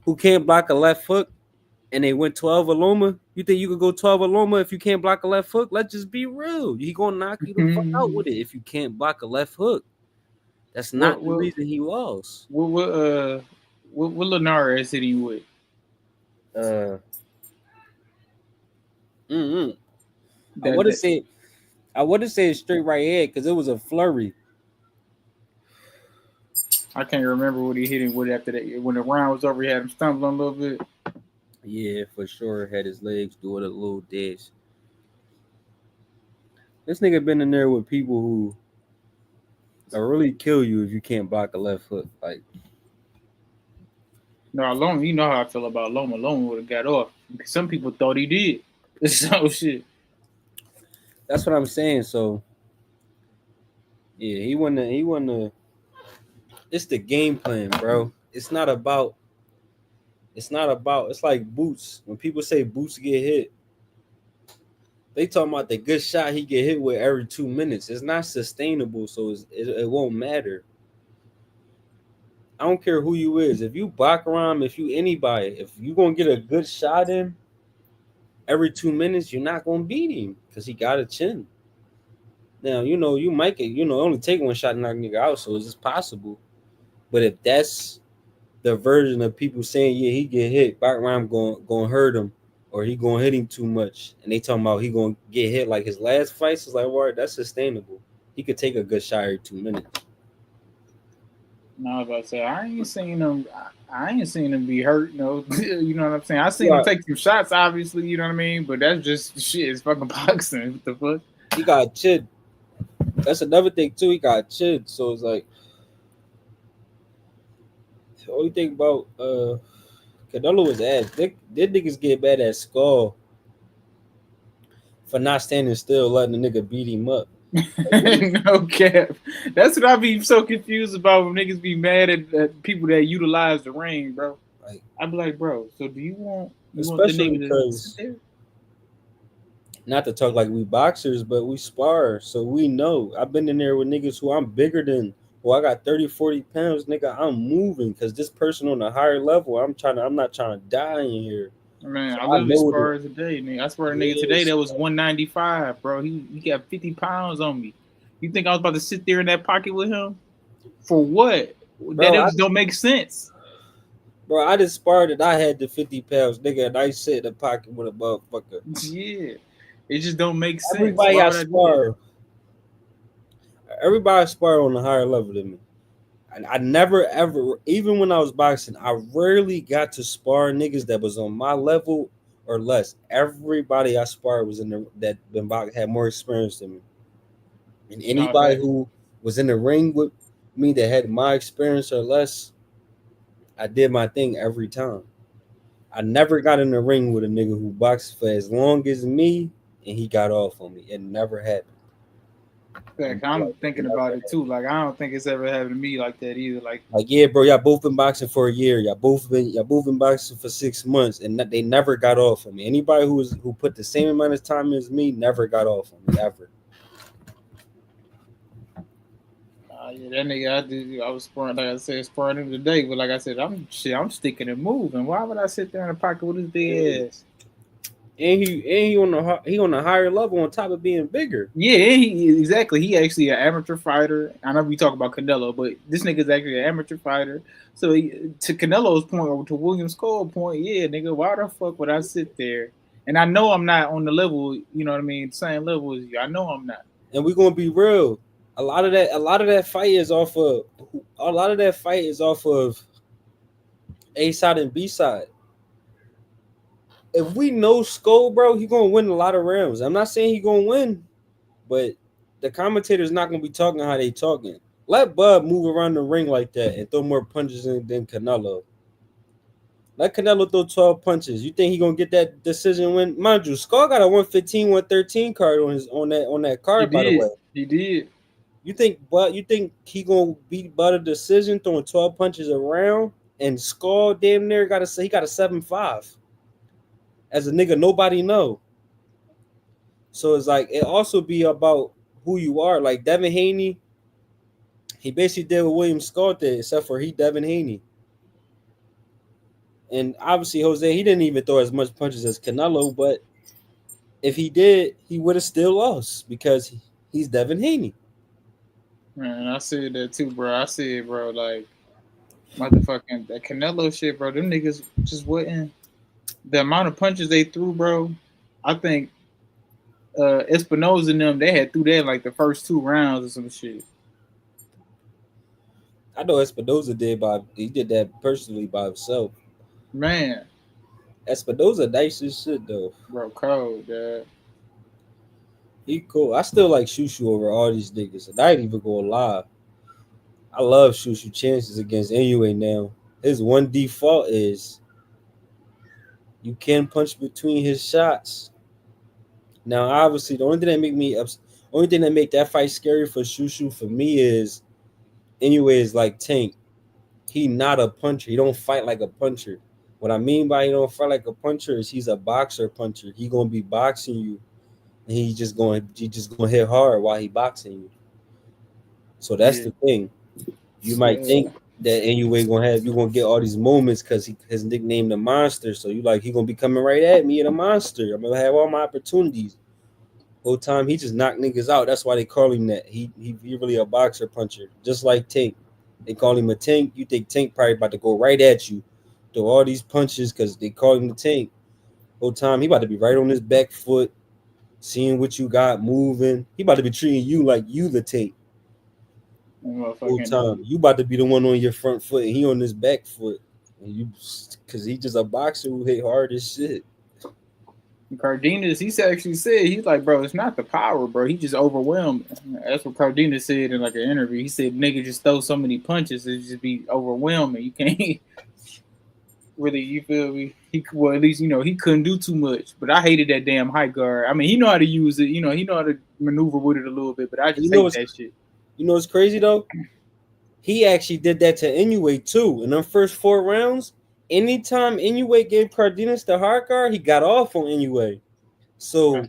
who can't block a left hook and they went 12 Aloma. You think you could go 12 Aloma if you can't block a left hook? Let's just be real. He gonna knock you the fuck out with it if you can't block a left hook. That's not what the what reason he lost. what Lenara is hitting with? Uh, mm-mm. I That would have that said I would have said straight right head because it was a flurry. I can't remember what he hit him with after that. When the round was over, he had him stumbling a little bit. Yeah, for sure. Had his legs doing a little dash. This nigga been in there with people who really kill you if you can't block a left hook. Like No, Loma, you know how I feel about Loma. Loma would have got off. Some people thought he did. So shit. that's what I'm saying. So yeah, he won the. It's the game plan, bro. It's not about. It's like Boots. When people say Boots get hit, they talking about the good shot he get hit with every 2 minutes. It's not sustainable, so it won't matter. I don't care who you is. If you Bakaram, if you anybody, if you gonna get a good shot in every 2 minutes, you're not gonna beat him because he got a chin. Now you might get only take one shot and knock nigga out, so it's just possible. But if that's the version of people saying yeah he get hit, Bakaram going hurt him or he gonna hit him too much, and they talking about he gonna get hit like his last fights is like, well, that's sustainable. He could take a good shot every 2 minutes. No, I was about to say I ain't seen him. I ain't seen him be hurt. You know what I'm saying. I seen him Yeah, take some shots, obviously. You know what I mean. But that's just shit. It's fucking boxing. What the fuck? he got chin. That's another thing too. He got chin, so it's like the only thing about Canelo was ass. They niggas get mad at Skull for not standing still, letting the nigga beat him up. Like, what is No cap. That's what I be so confused about when niggas be mad at people that utilize the ring, bro. like, I be like, bro. So do you want the especially nigga to sit because there? not to talk like we boxers, but we spar, so we know. I've been in there with niggas who I'm bigger than. Well, I got 30, 40 pounds, nigga. I'm moving because this person on a higher level. I'm not trying to die in here. Man, So I I literally know the sparred today, nigga. I sparred a nigga today yes. that was 195, bro. He got 50 pounds on me. You think I was about to sit there in that pocket with him? For what? That Bro, just don't make sense. I just sparred and I had the 50 pounds, nigga, and I sit in the pocket with a motherfucker. Yeah. It just don't make sense. Everybody Why I would I do that? spar, everybody I spar on a higher level than me. I never ever, even when I was boxing, I rarely got to spar niggas that was on my level or less. Everybody I sparred was in the that been box had more experience than me, and No, anybody fact. who was in the ring with me that had my experience or less, I did my thing every time. I never got in the ring with a nigga who boxed for as long as me and he got off on me. It never happened. Fact. I'm Like it thinking never about it happened. too. Like I don't think it's ever happened to me like that either. Like Like yeah, bro, y'all both been boxing for a year. Y'all both been boxing for 6 months, and they never got off on me. Anybody who put the same amount of time as me never got off on me ever. yeah, that nigga, I was sparring, like I said, sparring him today. But like I said, I'm sticking and moving. Why would I sit there in the pocket with his big ass? He on a higher level on top of being bigger. Yeah, exactly. He actually an amateur fighter. I know we talk about Canelo, but this nigga's actually an amateur fighter. So to Canelo's point, or to Williams' Cole point, yeah, nigga, why the fuck would I sit there? And I know I'm not on the level, you know what I mean, same level as you. I know I'm not. And we gonna be real. A lot of that fight is off of a lot of that fight is off of A side and B side. If we know Skull, bro, he gonna win a lot of rounds. I'm not saying he gonna win, but the commentator's not gonna be talking how they talking. Let Bud move around the ring like that and throw more punches in than Canelo. Let Canelo throw 12 punches. You think he gonna get that decision win? Mind you, Skull got a 115, 113 card on that He card, by the did. way. He did. You think he gonna beat Bud a decision throwing 12 punches around? And Skull damn near gotta say he got a 7-5 as a nigga nobody know. So it's like it also be about who you are. Like Devin Haney, he basically did what William Scott did, except for he Devin Haney. And obviously, Jose, he didn't even throw as much punches as Canelo, but if he did, he would have still lost because he's Devin Haney. Man, I said that too, bro. I said, bro, like motherfucking that Canelo shit, bro. Them niggas just wasn't the amount of punches they threw, bro. I think Espinoza and them they had threw that like the first 2 rounds or some shit. I know Espinoza he did that personally by himself. Man, Espinoza nice as shit though. bro, cold, dad. He cool. I still like Shushu over all these niggas. And I ain't even gonna lie. I love Shushu chances against Inoue now. His one default is you can punch between his shots. Now, obviously, only thing that make that fight scary for Shushu for me is Inoue is like Tank. He not a puncher. He don't fight like a puncher. What I mean by he don't fight like a puncher is he's a boxer puncher. He gonna be boxing you, and he just gonna hit hard while he boxing you. So that's Yeah. the thing. You might So, think that Inoue you gonna get all these moments because his nickname the monster. So you like he gonna be coming right at me, the monster. I'm gonna have all my opportunities. Whole time he just knock niggas out. That's why they call him that. He really a boxer puncher, just like Tank. They call him a tank. You think Tank probably about to go right at you, throw all these punches because they call him the tank. Whole time he about to be right on his back foot, seeing what you got moving. He about to be treating you like you the tank. Whole time you about to be the one on your front foot and he on his back foot, and you because he just a boxer who hit hard as shit. Cardenas, he actually said he's like, bro, it's not the power, bro. He just overwhelmed. That's what Cardenas said in like an interview. He said, nigga just throw so many punches, it just be overwhelming. You can't really, you feel me? Well, at least he couldn't do too much. But I hated that damn high guard. I mean, he know how to use it. He know how to maneuver with it a little bit. But I just hate that shit. You know what's crazy though? He actually did that to Inoue too. In them first 4 rounds, anytime Inoue gave Cardenas the hard guard, he got off on Inoue. So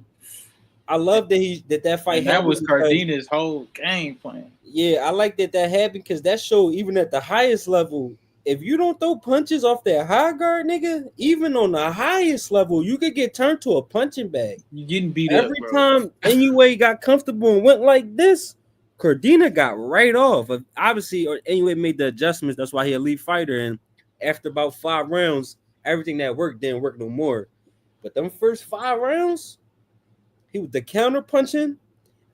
I love that fight and that happened. was Cardenas' whole game plan. Yeah, I like that happened because that showed even at the highest level, if you don't throw punches off that high guard, nigga, even on the highest level, you could get turned to a punching bag. You getting beat Every up, bro. time Inoue got comfortable and went like this, Cordina got right off. Obviously, or Inoue made the adjustments. That's why he elite fighter. And after about 5 rounds, everything that worked didn't work no more. But them first 5 rounds, he was the counter punching.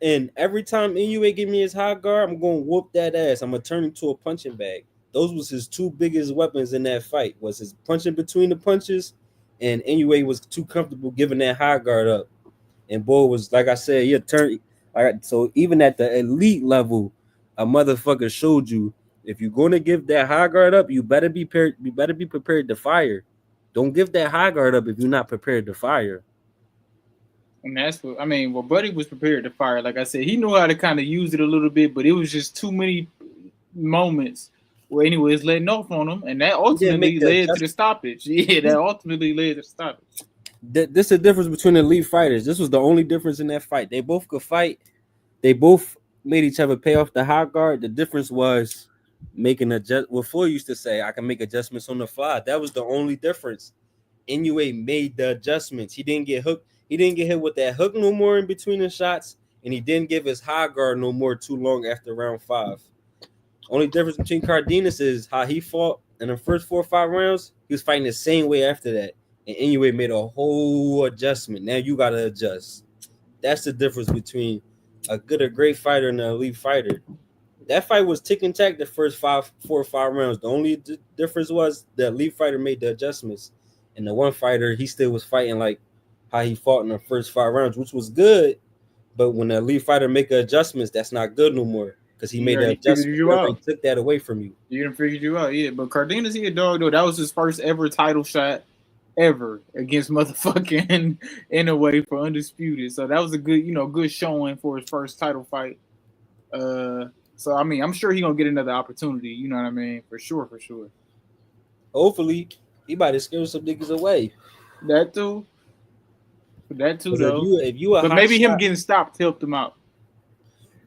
And every time Inoue give me his high guard, I'm going to whoop that ass. I'm going to turn him to a punching bag. Those was his 2 biggest weapons in that fight, was his punching between the punches, and Inoue was too comfortable giving that high guard up. And boy was, like I said, he turned. So even at the elite level, a motherfucker showed you if you're going to give that high guard up, you better be prepared. You better be prepared to fire. Don't give that high guard up if you're not prepared to fire. And that's what I mean. Well, Buddy was prepared to fire. Like I said, he knew how to kind of use it a little bit, but it was just too many moments where anyways letting off on him, and that ultimately led to the stoppage. Yeah, that ultimately led to the stoppage. This is the difference between elite fighters. This was the only difference in that fight. They both could fight. They both made each other pay off the high guard. The difference was making what Floyd used to say, I can make adjustments on the fly. That was the only difference. Inoue made the adjustments. He didn't get hooked. He didn't get hit with that hook no more in between the shots, and he didn't give his high guard no more too long after round 5. Only difference between Cardenas is how he fought in the first 4 or 5 rounds. He was fighting the same way after that. And Inoue made a whole adjustment. Now you got to adjust. That's the difference between a great fighter and an elite fighter. That fight was tick and tack the first 4 or 5 rounds. The only difference was the elite fighter made the adjustments. And the one fighter, he still was fighting like how he fought in the first 5 rounds, which was good. But when the elite fighter make adjustments, that's not good no more. Because he made that adjustment. He took that away from you. You done figured you out, yeah. But Cardenas, he a dog, though. That was his first ever title shot ever against motherfucking Inoue for undisputed. So that was a good, good showing for his first title fight. So I mean, I'm sure he's gonna get another opportunity. You know what I mean? For sure. Hopefully, he might have scared some niggas away. That too, though. If you but maybe him getting stopped helped him out.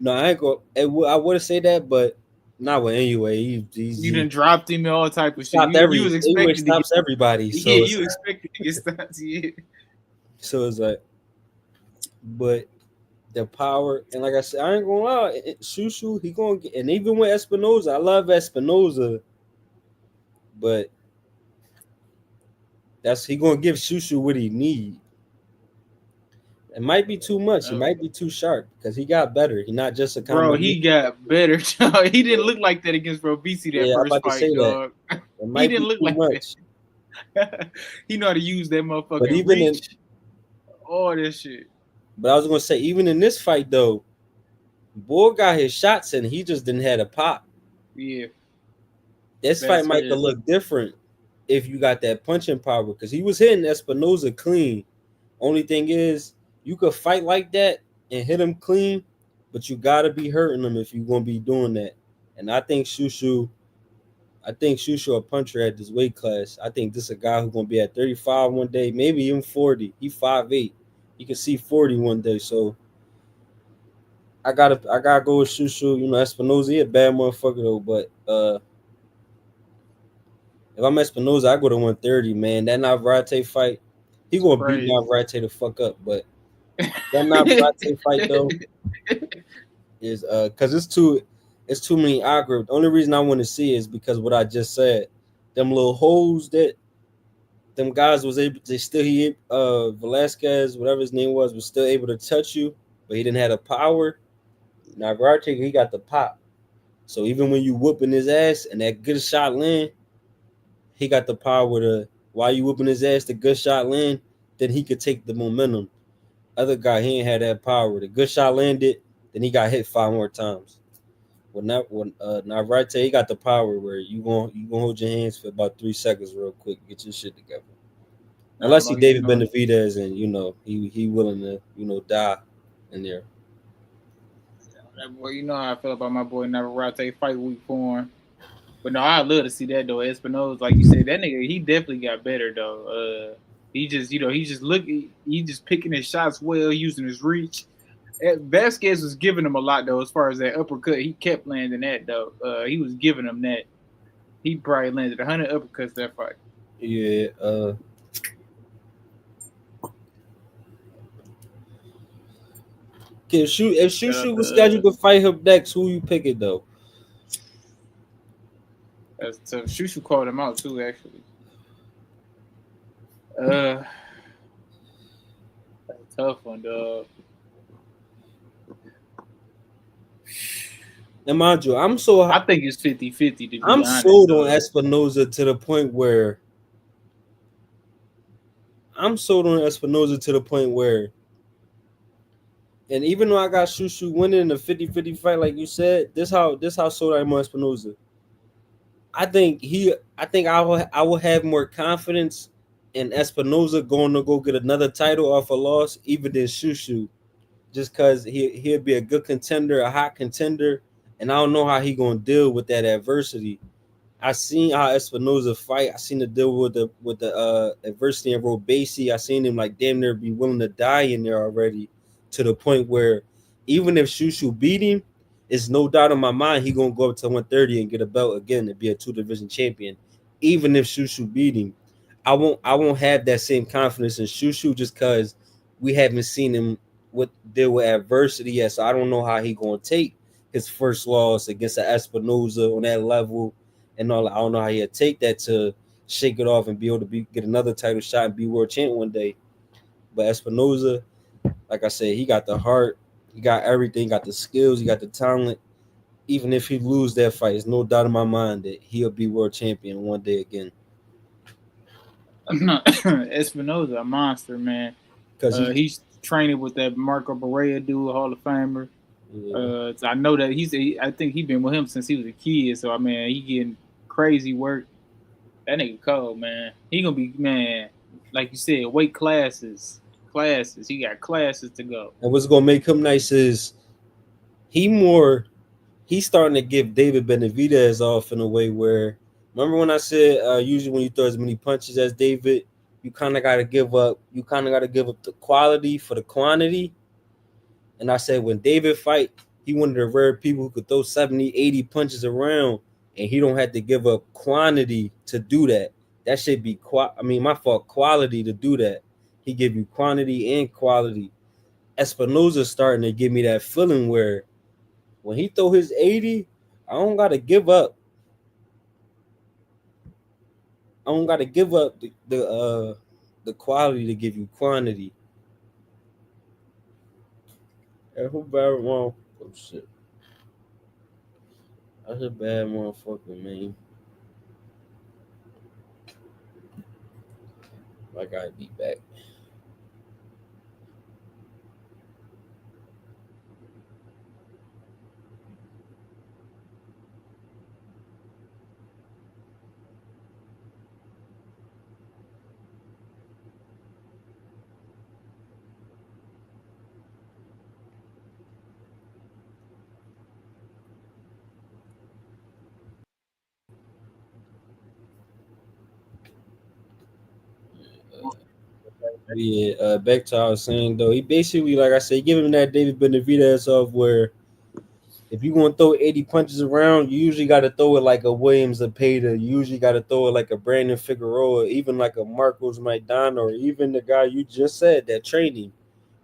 No, I ain't go. I would have said that, but not with anyway. You done dropped him and all type He of shit. stopped You was anyway expected to get stops everybody. yeah, you expected to get stopped. Yeah. So it's like, but the power and like I said, I ain't gonna lie, Shushu he gonna get, and even with Espinoza, I love Espinoza, but that's he gonna give Shushu what he need. It might be too much. He might be too sharp because he got better. He not just a Bro, he combination. got better. Dog. He didn't look like that against Robisi that Yeah, I'm first about to fight, say that. dog. It He might be didn't look too like much. that. He know how to use that But motherfucking even in reach. All that shit. but I was gonna say even in this fight though, Boy got his shots and he just didn't have a pop. Yeah, This fight that's might fair. could look different if you got that punching power because he was hitting Espinoza clean. Only thing is, you could fight like that and hit him clean, but you gotta be hurting him if you're gonna be doing that. And I think Shushu a puncher at this weight class. I think this is a guy who's gonna be at 35 one day, maybe even 40. He 5'8". You can see 40 one day. So I gotta go with Shushu. You know, Espinoza, he a bad motherfucker though, but if I'm Espinoza, I go to 130, man. That Navarrete fight, he It's gonna beat crazy. Navarrete the fuck up. But that Navarrete fight though is because it's too many algorithms. The only reason I want to see is because what I just said. Them little holes that them guys was able they still he Velasquez, whatever his name was still able to touch you, but he didn't have the power. Navarrete, he got the pop. So even when you whooping his ass and that good shot land, he got the power to while you whooping his ass, the good shot land, then he could take the momentum. Other guy, he ain't had that power. The good shot landed, then he got hit 5 more times. When Navarrete, he got the power where you gonna hold your hands for about 3 seconds real quick, get your shit together. Nah, Unless he bro, you David know, Benavidez and he willing to die in there. that boy, you know how I feel about my boy Navarrete fight week for him. But no, I love to see that though. Espinosa, like you said, that nigga, he definitely got better though. He just, he just he just picking his shots well, using his reach. Vasquez was giving him a lot though, as far as that uppercut. He kept landing that though. He was giving him that. He probably landed 100 uppercuts that fight. Yeah. If Shout out Shushu was scheduled to to fight him next, who you picking though? so Shushu called him out too, actually. Uh, that's a tough one, dog. And mind you, I think it's 50-50 to be I'm honest, sold on dog. Espinoza to the point where and even though I got Shushu winning in a 50-50 fight, like you said, this how sold I am on Espinoza. I think I will have more confidence in Espinoza going to go get another title off a loss, even than Shushu, just because he'll be a good contender, a hot contender, and I don't know how he gonna deal with that adversity. I seen how Espinoza fight. I seen the deal with the adversity in Robesi. I seen him like damn near be willing to die in there already, to the point where even if Shushu beat him, it's no doubt in my mind he gonna go up to 130 and get a belt again and be a 2 division champion. Even if Shushu beat him, I won't have that same confidence in Shushu just because we haven't seen him deal with adversity yet. So I don't know how he gonna take his first loss against an Espinoza on that level and all. I don't know how he'll take that to shake it off and be able to get another title shot and be world champ one day. But Espinoza, like I said, he got the heart, he got everything, got the skills, he got the talent. Even if he lose that fight, there's no doubt in my mind that he'll be world champion one day again. Espinoza, a monster, man. Because He's training with that Marco Berea dude, Hall of Famer. yeah. So I know that I think he been with him since he was a kid. So I mean, he getting crazy work. That nigga cold, man. He gonna be, man. Like you said, weight classes. He got classes to go. And what's gonna make him nice is he more he's starting to give David Benavidez off in a way where remember when I said usually when you throw as many punches as David, you kind of got to give up. You kind of got to give up the quality for the quantity. And I said when David fight, He one of the rare people who could throw 70, 80 punches around, and he don't have to give up quantity to do that. That should be my fault, quality to do that. He give you quantity and quality. Espinosa's starting to give me that feeling where when he throw his 80, I don't gotta give up. I don't gotta give up the quality to give you quantity. And who bad one? Oh shit. That's a bad motherfucker, man. I gotta be back. Yeah, back to what I was saying though. He basically, like I said, give him that David Benavidez of where if you gonna throw 80 punches around, you usually gotta throw it like a Williams Zapata. You usually gotta throw it like a Brandon Figueroa, even like a Marcos Maidana, or even the guy you just said that training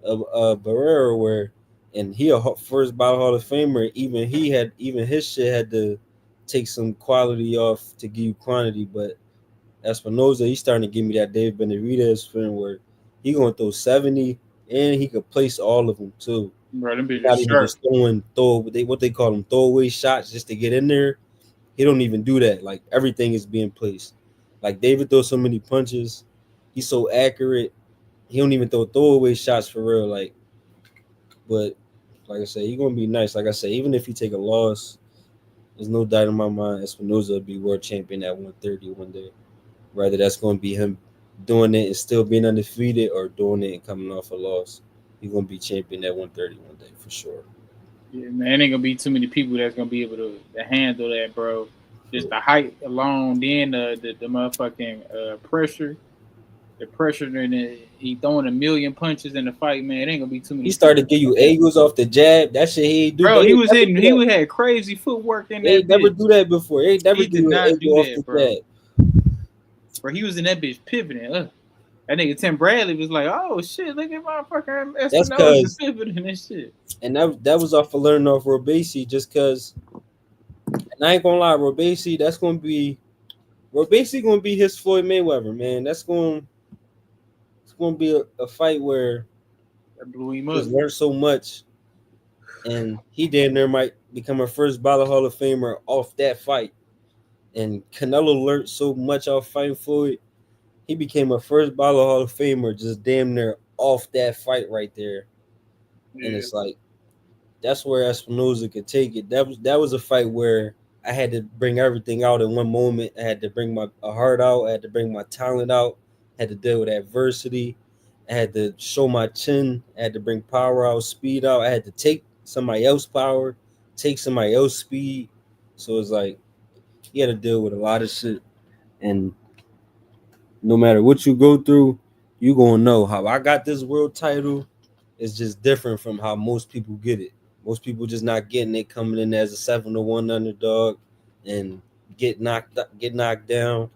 of Barrera, where and he a first ballot Hall of Famer. Even his shit had to take some quality off to give you quantity, but Espinoza, he's starting to give me that Dave Benavidez feeling where he gonna throw 70 and he could place all of them too. Bro, them bitches Not even sharp. just what they call them throwaway shots just to get in there. He don't even do that. Like everything is being placed. Like David throws so many punches, he's so accurate. He don't even throw throwaway shots for real. But like I said, he gonna be nice. Like I said, even if he take a loss, there's no doubt in my mind Espinoza will be world champion at 130 one day. Whether that's going to be him doing it and still being undefeated or doing it and coming off a loss. He's going to be champion at 130 one day for sure. Yeah, man, ain't gonna be too many people that's gonna be able to handle that, bro. Just the height alone, then the motherfucking pressure, the pressure, and he throwing a million punches in the fight, man. It ain't gonna be too He many people. started to give you angles off the jab. That shit he ain't do. Bro, They he ain't was never hitting. do He that. would had crazy footwork in They that ain't never bitch. do that before. They ain't never He give did you an not do angle off that, the bro. jab. Bro, he was in that bitch pivoting. That nigga Tim Bradley was like, "Oh shit, look at my fucking That's Espinosa because, pivoting and shit." and that was off of learning off Robesi just because, and I ain't going to lie, Robesi going to be his Floyd Mayweather, man. It's going to be a fight where That blew him just up. learned so much, and he damn near might become a first ballot Hall of Famer off that fight. And Canelo learned so much off fighting Floyd, he became a first ballot Hall of Famer just damn near off that fight right there. And Yeah, it's like that's where Espinoza could take it. That was a fight where I had to bring everything out in one moment. I had to bring my heart out. I had to bring my talent out. I had to deal with adversity. I had to show my chin. I had to bring power out, speed out. I had to take somebody else's power, take somebody else's speed. So it's like you had to deal with a lot of shit. And no matter what you go through, you gonna know how I got this world title is just different from how most people get it. Most people just not getting it coming in as a 7-1 underdog and get knocked down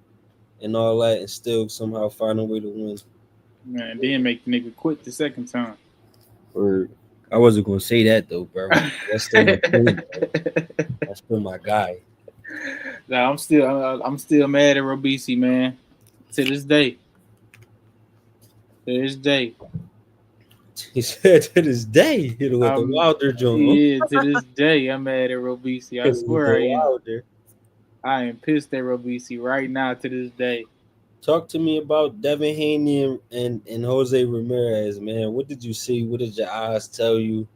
and all that and still somehow find a way to win. man. Then make the nigga quit the second time. Or I wasn't gonna say that though, bro. That's still my team, bro. That's still my guy. Nah, I'm still mad at Robisi, man. To this day, to this day, He said to this day, hit it with the Wilder joint. yeah, to this day, I'm mad at Robisi. I Hit it with swear the I am. Wilder. I am pissed at Robisi right now to this day. Talk to me about Devin Haney and Jose Ramirez, man. What did you see? What did your eyes tell you?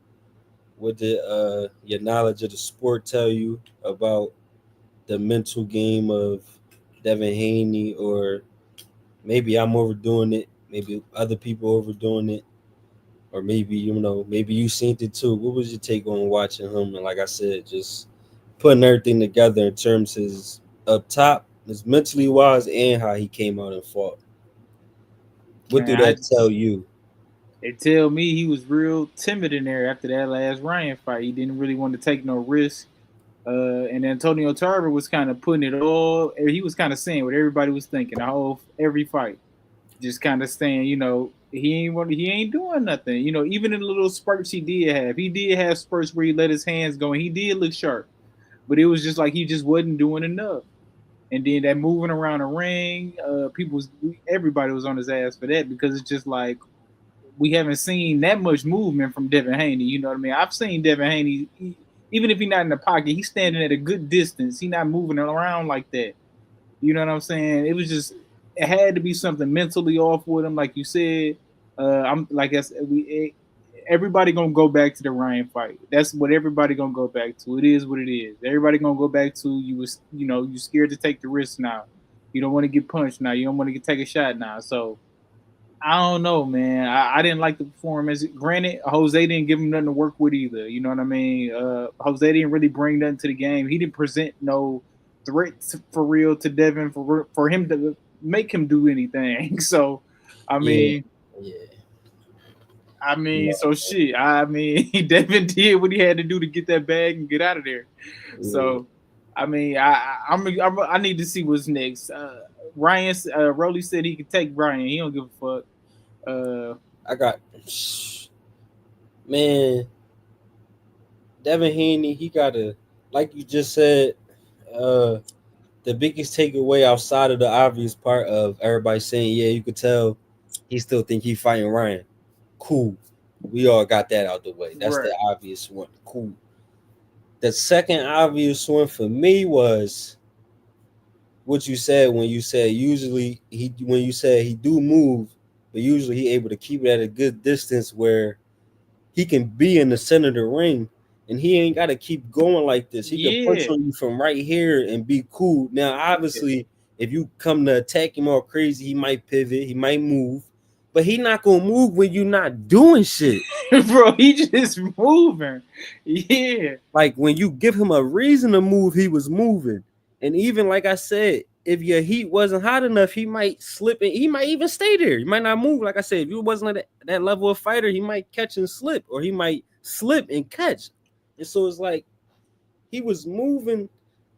What did your knowledge of the sport tell you about the mental game of Devin Haney? Or maybe I'm overdoing it. Maybe other people overdoing it. Or maybe, maybe you seen it too. What was your take on watching him? And like I said, just putting everything together in terms of his up top, his mentally wise, and how he came out and fought. What do Man, that tell you? They tell me he was real timid in there after that last Ryan fight. He didn't really want to take no risk. And Antonio Tarver was kind of putting it all. He was kind of saying what everybody was thinking. The whole every fight, just kind of saying, he ain't doing nothing. Even in the little spurts he did have spurts where he let his hands go, and he did look sharp. But it was just like he just wasn't doing enough. And then that moving around the ring, everybody was on his ass for that because it's just like we haven't seen that much movement from Devin Haney. You know what I mean? I've seen Devin Haney, even if he's not in the pocket, he's standing at a good distance. He's not moving around like that. You know what I'm saying? It had to be something mentally off with him, like you said. I'm like I said, everybody gonna go back to the Ryan fight. That's what everybody gonna go back to. It is what it is. Everybody gonna go back to you scared to take the risk now. You don't want to get punched now. You don't want to take a shot now. So I don't know, man. I didn't like the performance. Granted, Jose didn't give him nothing to work with either. You know what I mean? Jose didn't really bring nothing to the game. He didn't present no threat for real to Devin for him to make him do anything. So, I Yeah, mean, yeah. so shit. Devin did what he had to do to get that bag and get out of there. Yeah. So, I need to see what's next. Ryan, Rolly said he could take Brian. He don't give a fuck. I got man, Devin Haney, he gotta, like you just said, uh the biggest takeaway outside of the obvious part of everybody saying, yeah, you could tell he still think he fighting Ryan. Cool. We all got that out the way. That's the right. obvious one. Cool. The second obvious one for me was what you said when you said usually he when you said he do move, but usually he able to keep it at a good distance where he can be in the center of the ring and he ain't got to keep going like this. He could punch Yeah. on you from right here and be cool. Now, Yeah. obviously, if you come to attack him all crazy, he might pivot, he might move, but he not gonna move when you're not doing shit. Bro, he just moving. Yeah. Like when you give him a reason to move, he was moving. And even like I said, if your heat wasn't hot enough, he might slip and he might even stay there. He might not move. Like I said, if you wasn't at that level of fighter, he might catch and slip, or he might slip and catch. And so it's like he was moving.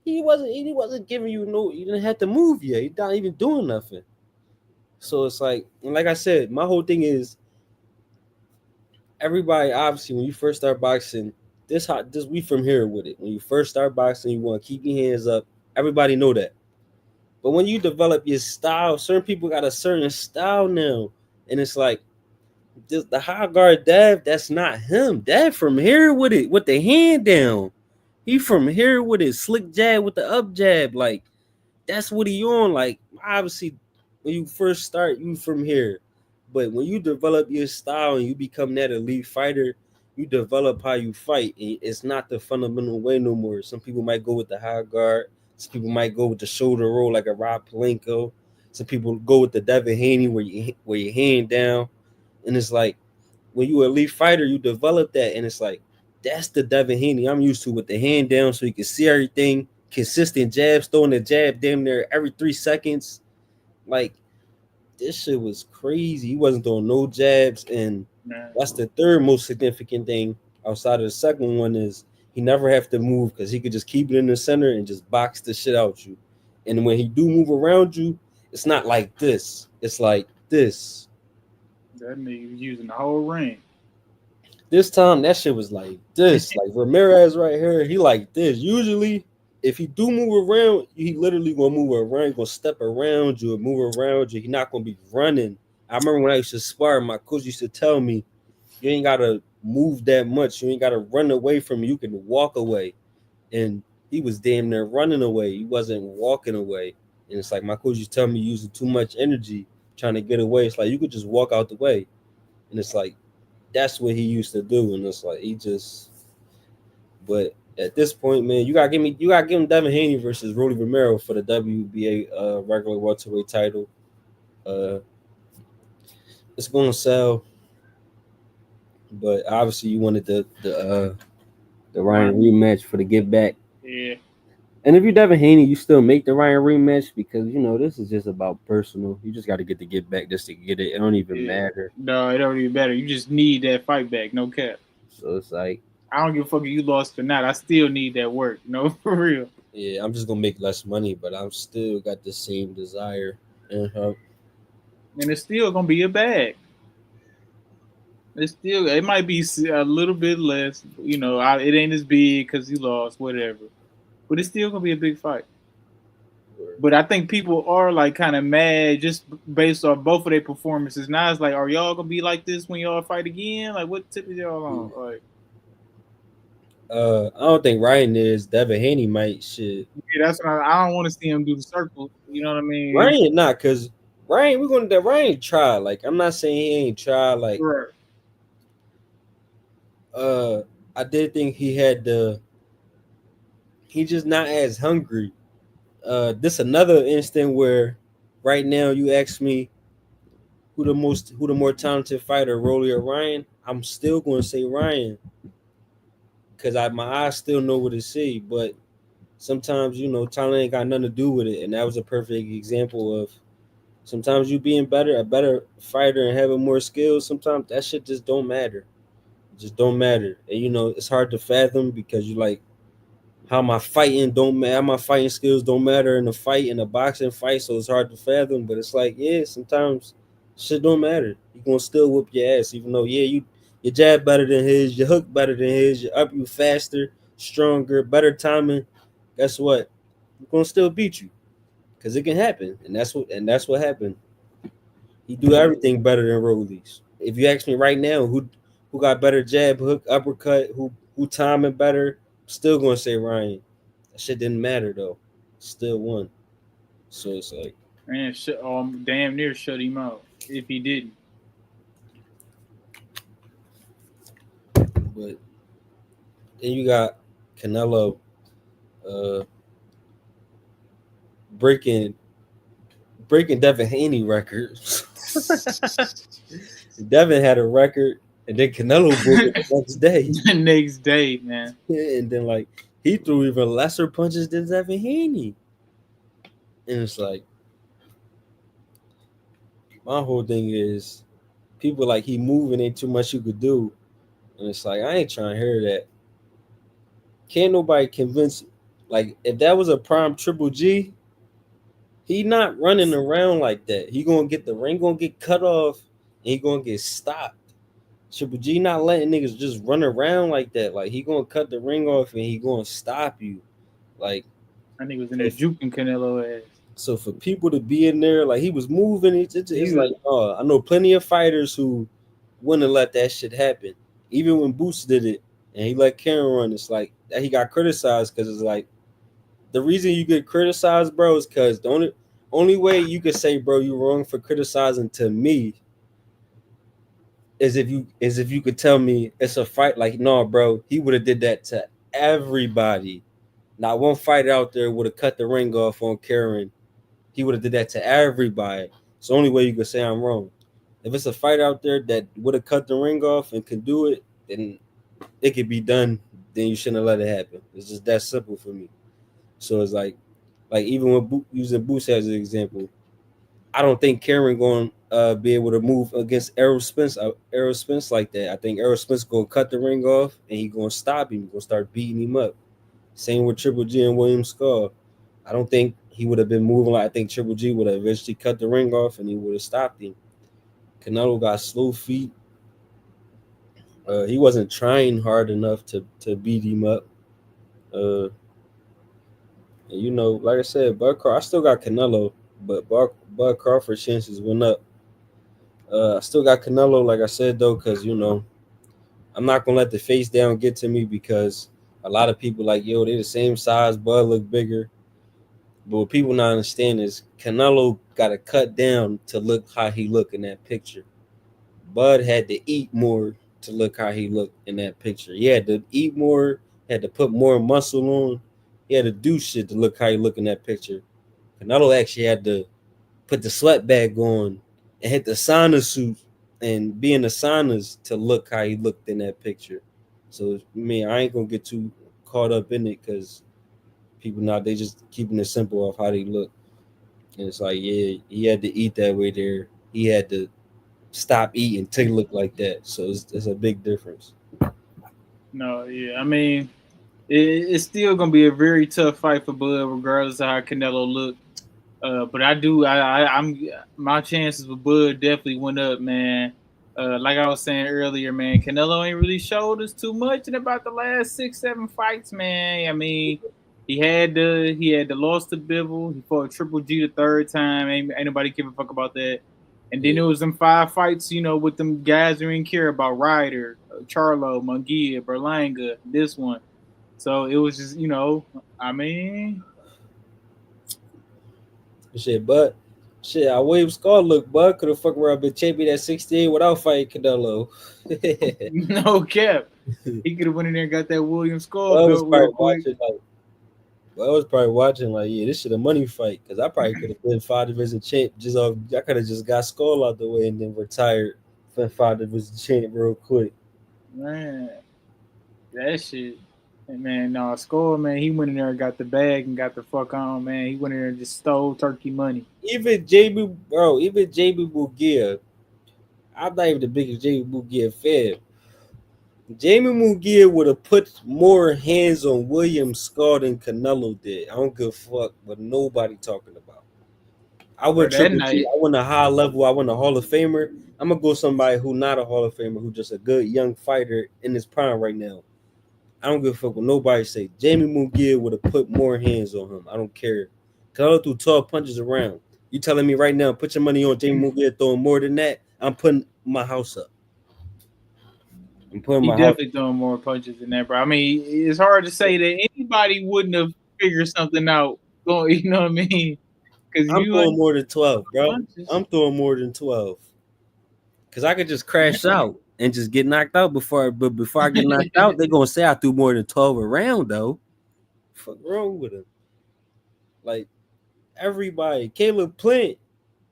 He wasn't giving you no, you didn't have to move yet. He's not even doing nothing. So it's like, and like I said, my whole thing is everybody obviously when you first start boxing, this we from here with it. When you first start boxing, you want to keep your hands up. Everybody know that. But when you develop your style, certain people got a certain style now, and it's like the high guard Dev. That's not him. Dev from here with it, with the hand down. He from here with it, slick jab with the up jab. Like that's what he on. Like obviously, when you first start, you from here, but when you develop your style and you become that elite fighter, you develop how you fight. And it's not the fundamental way no more. Some people might go with the high guard. Some people might go with the shoulder roll like a Rob Palenko. Some people go with the Devin Haney where your hand down, and it's like when you an elite fighter, you develop that, and it's like that's the Devin Haney I'm used to with the hand down, so you can see everything. Consistent jabs, throwing the jab damn near every 3 seconds. Like this shit was crazy. He wasn't throwing no jabs, and Man. that's the third most significant thing outside of the second one is he never have to move because he could just keep it in the center and just box the shit out you. And when he do move around you, it's not like this. It's like this. That nigga was using the whole ring. This time that shit was like this. Like Ramirez right here, he like this. Usually, if he do move around, he literally gonna move around, he gonna step around you and move around you. He not gonna be running. I remember when I used to spar, my coach used to tell me, you ain't gotta move that much. You ain't gotta run away from me. You can walk away. And he was damn near running away. He wasn't walking away. And it's like my coach used to tell me using too much energy trying to get away. It's like you could just walk out the way. And it's like that's what he used to do. And it's like he just but at this point, man, you gotta give him Devin Haney versus Rudy Romero for the WBA regular welterweight title. Uh it's gonna sell, but obviously you wanted the Ryan Ryan. rematch for the get back. Yeah. And if you Devin Haney, you still make the Ryan rematch because you know this is just about personal. You just got to get back just to get it. It don't even Yeah. matter. No, it don't even matter. You just need that fight back. No cap. So it's like, I don't give a fuck if you lost or not. I still need that work. No, for real. yeah, I'm just gonna make less money, but I'm still got the same desire. And And it's still gonna be a bag. It's still it might be a little bit less. It ain't as big because you lost, whatever. But it's still gonna be a big fight. But I think people are like kind of mad just based off both of their performances. Now it's like, are y'all gonna be like this when y'all fight again? Like, what tip is y'all on? Like, I don't think Ryan is. Devin Haney might shit. yeah, that's what I don't want to see him do the circle. You know what I mean? Ryan not because Ryan. We're gonna Ryan try. Like I'm not saying he ain't try. Like Right. uh, I did think he had the. He just not as hungry. This another instant where, right now you ask me who the more talented fighter, Rolly or Ryan. I'm still gonna say Ryan because my eyes still know what to see. But sometimes talent ain't got nothing to do with it, and that was a perfect example of sometimes you being a better fighter and having more skills. Sometimes that shit just don't matter. It just don't matter, and it's hard to fathom because you like how my fighting don't matter, my fighting skills don't matter in a fight, in a boxing fight, so it's hard to fathom. But it's like, yeah, sometimes shit don't matter. You gonna still whoop your ass, even though your jab better than his, your hook better than his, your up you faster, stronger, better timing. Guess what? I'm gonna still beat you because it can happen, and that's what happened. He do everything better than Rollies. If you ask me right now, who got better jab, hook, uppercut, who timing better, I'm still gonna say Ryan. That shit didn't matter though. Still won. So it's like, Man, damn near shut him out if he didn't. but then you got Canelo uh breaking breaking Devin Haney records. Devin had a record, and then Canelo broke it the next day. The next day, man. And then like he threw even lesser punches than Devin Haney. And it's like my whole thing is people like he moving ain't too much you could do. And it's like I ain't trying to hear that. Can't nobody convince like if that was a prime triple G, he not running around like that. He gonna get the ring gonna get cut off and he gonna get stopped. Triple G not letting niggas just run around like that. Like he gonna cut the ring off and he gonna stop you. Like I think it was in there if juking Canelo ass. so for people to be in there, like he was moving, it's He like, was, oh, I know plenty of fighters who wouldn't let that shit happen. Even when Boots did it and he let Karen run, it's like that he got criticized because it's like the reason you get criticized, bro, is because the only way you could say, bro, you wrong for criticizing to me is if you could tell me it's a fight. Like, no, bro, he would have did that to everybody. Not one fighter out there would have cut the ring off on Karen. He would have did that to everybody. It's the only way you could say I'm wrong. If it's a fighter out there that would have cut the ring off and can do it, then it could be done. Then you shouldn't have let it happen. It's just that simple for me. So it's like even with using Boots as an example, I don't think Karen going to be able to move against Errol Spence like that. I think Errol Spence going to cut the ring off and he going to stop him. He going to start beating him up. Same with Triple G and William Skull. I don't think he would have been moving like I think Triple G would have eventually cut the ring off and he would have stopped him. Canelo got slow feet. He wasn't trying hard enough to beat him up. Uh, and like I said, I still got Canelo, but Bud Crawford's chances went up. I still got Canelo, like I said though, because I'm not gonna let the face down get to me because a lot of people like they the same size, Bud look bigger. But what people not understand is Canelo got to cut down to look how he look in that picture. Bud had to eat more to look how he looked in that picture. He had to eat more, had to put more muscle on. He had to do shit to look how he look in that picture. Canelo actually had to put the sweat bag on and hit the sauna suit and be in the saunas to look how he looked in that picture. So I ain't gonna get too caught up in it because People now they just keeping it simple of how they look, and it's like yeah, he had to eat that way there. He had to stop eating to look like that. So it's a big difference. No, yeah. I mean, it's still gonna be a very tough fight for Bud, regardless of how Canelo look. But I do, I'm my chances with Bud definitely went up, man. Like I was saying earlier, man, Canelo ain't really showed us too much in about the last 6, 7 fights, man. I mean, he had the loss to Bivol. He fought Triple G the third time. Ain't nobody give a fuck about that. And then Yeah, it was them 5 fights, with them guys who didn't care about Ryder, Charlo, Munguia, Berlanga, this one. So it was just, I mean, shit, but shit, I William Scott look, bud could have fucked around been champion at 68 without fighting Canelo. no cap. He could have went in there and got that William Skull I was belt probably real quick. watching like I was probably watching like, yeah, this shit a money fight because I probably could have been 5 division champ. Just off, I could have just got Skull out the way and then retired, been 5 division champ real quick. Man, that shit. Man, no, Skull, man, he went in there and got the bag and got the fuck on, man. He went in there and just stole turkey money. Even JB, bro, even JB Mugia, I'm not even the biggest JB Mugia fan. Jamie Mugia would have put more hands on William Scott than Canelo did. I don't give a fuck what nobody talking about. I Bro, went that Triple G. night, I went a high level. I went a Hall of Famer. I'm gonna go somebody who not a Hall of Famer, who just a good young fighter in his prime right now. I don't give a fuck what nobody say. Jamie Munguia would have put more hands on him. I don't care. Canelo threw 12 punches around. You telling me right now, put your money on Jamie Munguia throwing more than that? I'm putting my house up. I'm putting he my house. definitely throwing more punches than that, bro. I mean, it's hard to say that anybody wouldn't have figured something out. Going, you know what I mean? Because I'm you ain't throwing more than 12, bro. punches. I'm throwing more than 12. Cause I could just crash out and just get knocked out but before I get knocked out, they're gonna say I threw more than 12 around though. Fuck wrong with him? Like everybody, Caleb Plant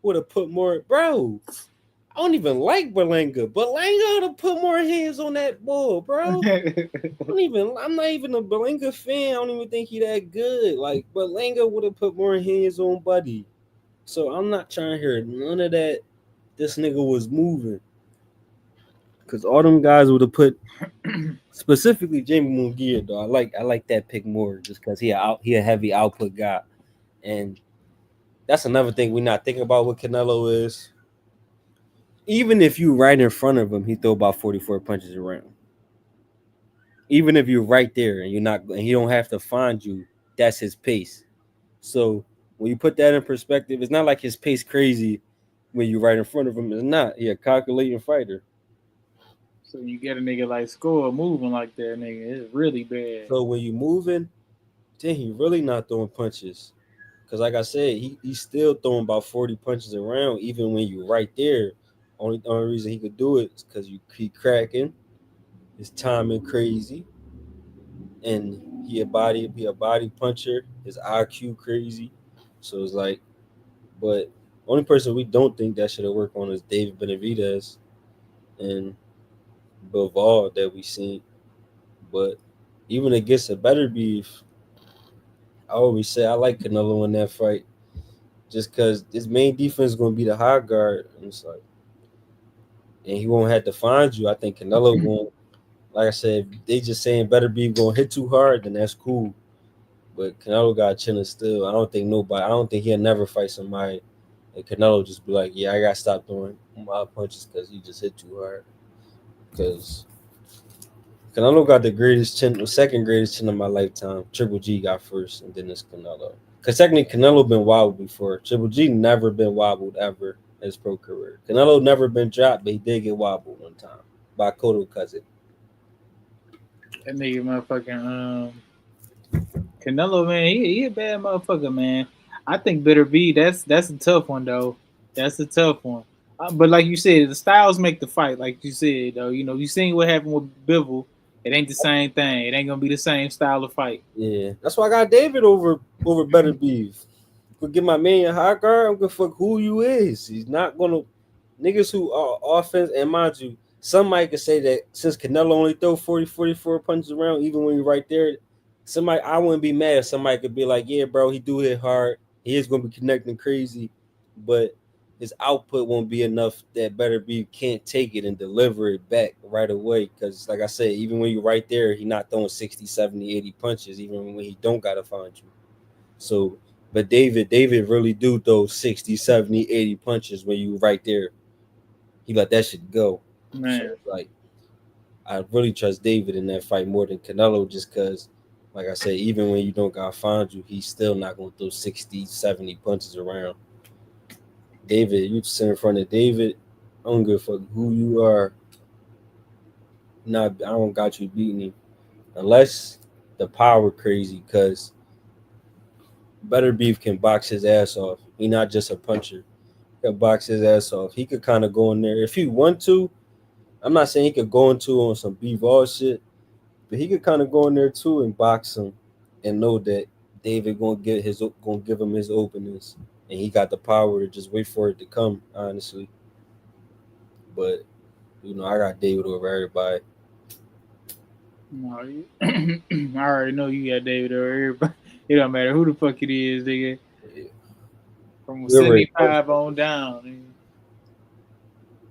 would have put more, bro. I don't even like Berlanga. Berlanga would have put more hands on that bull, bro. I'm not even a Berlanga fan. I don't even think he that good. Like Berlanga would have put more hands on Buddy. So I'm not trying to hear none of that. This nigga was moving. Cause all them guys would have put specifically Jamie Munguia though. I like that pick more just because he a heavy output guy. And that's another thing we're not thinking about what Canelo is. Even if you right in front of him, he throw about 44 punches around. Even if you're right there and he don't have to find you, that's his pace. So when you put that in perspective, it's not like his pace crazy when you're right in front of him. It's not. He a calculating fighter. So you get a nigga like Skull moving like that, nigga, it's really bad. So when you moving, then he really not throwing punches. Cause like I said, he's still throwing about 40 punches around, even when you're right there. Only reason he could do it is because you keep cracking, his timing crazy, and he a body puncher, his IQ crazy. So it's like, but only person we don't think that should have worked on is David Benavidez and Bivol that we seen. But even against a better beef, I always say I like Canelo in that fight just because his main defense is going to be the high guard. And it's like, and he won't have to find you. I think Canelo going, like I said, they just saying better be going to hit too hard, then that's cool. But Canelo got chilling still. I don't think he'll never fight somebody. And Canelo just be like, yeah, I got to stop throwing my punches because he just hit too hard. Because Canelo got the greatest chin, the second greatest chin of my lifetime. Triple G got first, and then it's Canelo. Because technically, Canelo been wobbled before. Triple G never been wobbled ever in his pro career. Canelo never been dropped, but he did get wobbled one time by Cotto cousin. That nigga motherfucking Canelo, man, he a bad motherfucker, man. I think Bitter B, that's a tough one though. That's a tough one. But like you said, the styles make the fight. Like you said, though, you seen what happened with Bivol. It ain't the same thing. It ain't gonna be the same style of fight. Yeah, that's why I got David over better beef. Could get my man a high guard. I'm gonna fuck who you is. He's not gonna niggas who are offense. And mind you, somebody could say that since Canelo only throw 40, 44 punches around, even when you're right there, somebody, I wouldn't be mad if somebody could be like, yeah, bro, he do hit hard. He is gonna be connecting crazy, but his output won't be enough that Better Be can't take it and deliver it back right away. Because, like I said, even when you're right there, he not throwing 60, 70, 80 punches, even when he don't gotta find you. So, but David really do those 60, 70, 80 punches when you right there. He let that shit go. So, Man, like, I really trust David in that fight more than Canelo just because, like I said, even when you don't got find you, he's still not going to throw 60, 70 punches around. David, you sit in front of David, I don't give a fuck who you are. Not, I don't got you beating him. Unless the power crazy because Better Beef can box his ass off. He not just a puncher. He can box his ass off. He could kind of go in there. If he want to, I'm not saying he could go into on some beef all shit, but he could kind of go in there too and box him, and know that David gonna give him his openings, and he got the power to just wait for it to come. Honestly, but I got David over everybody. no, I already know you got David over everybody. It don't matter who the fuck it is, nigga. From We already know. 75 on down. Nigga.